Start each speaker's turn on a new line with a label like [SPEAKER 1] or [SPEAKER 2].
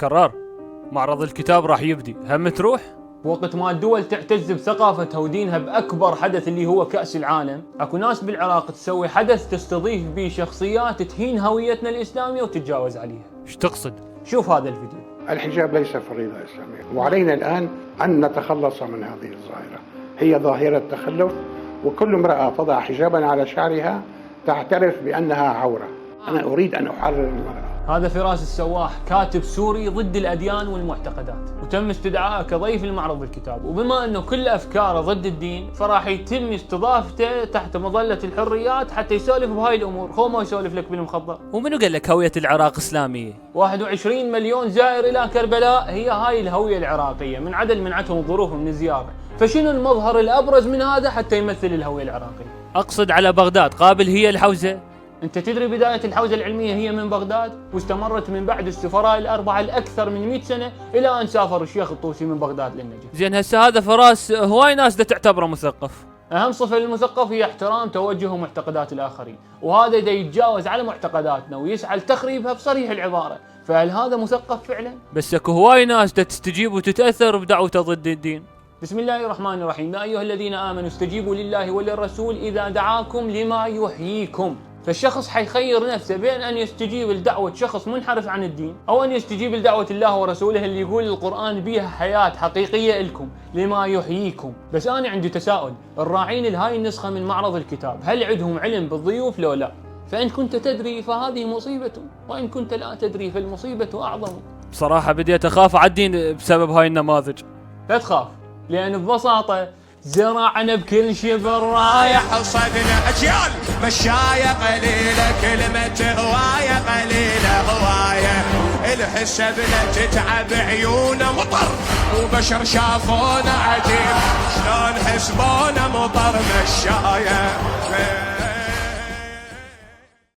[SPEAKER 1] كرار، معرض الكتاب راح يبدي، هم تروح؟
[SPEAKER 2] وقت ما الدول تعتز بثقافتها ودينها بأكبر حدث اللي هو كأس العالم، اكو ناس بالعراق تسوي حدث تستضيف به شخصيات تهين هويتنا الإسلامية وتتجاوز عليها.
[SPEAKER 1] ايش تقصد؟
[SPEAKER 2] شوف هذا الفيديو.
[SPEAKER 3] الحجاب ليس فريضة إسلامية، وعلينا الآن أن نتخلص من هذه الظاهرة. هي ظاهرة تخلف، وكل امرأة تضع حجابا على شعرها تعترف بأنها عورة. أنا أريد أن أحرر المرأة.
[SPEAKER 2] هذا فراس السواح، كاتب سوري ضد الأديان والمعتقدات، وتم استدعائه كضيف لمعرض الكتاب، وبما أنه كل أفكاره ضد الدين فراح يتم استضافته تحت مظلة الحريات حتى يسولف بهاي الأمور. هو ما يسولف لك بالمخدر.
[SPEAKER 1] ومنو قال لك هوية العراق إسلامية؟
[SPEAKER 2] 21 مليون زائر إلى كربلاء، هي هاي الهوية العراقية، من عدل منعتهم الظروف من الزيارة. فشنو المظهر الأبرز من هذا حتى يمثل الهوية العراقية؟
[SPEAKER 1] أقصد على بغداد، قابل هي الحوزة؟
[SPEAKER 2] انت تدري بداية الحوزة العلمية هي من بغداد، واستمرت من بعد السفراء الأربعة لأكثر من 100 سنة إلى أن سافر الشيخ الطوسي من بغداد للنجف.
[SPEAKER 1] زين هسه هذا فراس هواي ناس دا تعتبره مثقف.
[SPEAKER 2] أهم صفة للمثقف هي احترام توجه ومعتقدات الآخرين، وهذا دا يتجاوز على معتقداتنا ويسعى لتخريبها بصريح العبارة. فهل هذا مثقف فعلا؟
[SPEAKER 1] بس اكو هواي ناس دا تستجيب وتتأثر بدعوته ضد الدين.
[SPEAKER 2] بسم الله الرحمن الرحيم. يا أيها الذين آمنوا استجيبوا لله وللرسول إذا دعاكم لما يحييكم. فالشخص حيخير نفسه بين أن يستجيب لدعوة شخص منحرف عن الدين، أو أن يستجيب لدعوة الله ورسوله اللي يقول القرآن بيها حياة حقيقية لكم لما يحييكم. بس أنا عندي تساؤل، الراعين لهاي النسخة من معرض الكتاب هل عندهم علم بالضيوف لو لا؟ فإن كنت تدري فهذه مصيبة، وإن كنت لا تدري فالمصيبة أعظم.
[SPEAKER 1] بصراحة بديت أخاف على الدين بسبب هاي النماذج.
[SPEAKER 2] لا تخاف، لأن ببساطة زرعنا بكل شبر رايح
[SPEAKER 4] صدنا أجيال مشاية قليلة، كلمة هواية قليلة هواية، الحسبنا تتعب عيونه مطر، وبشر شافونا عجيب شلون حسبونا مطر مشاية.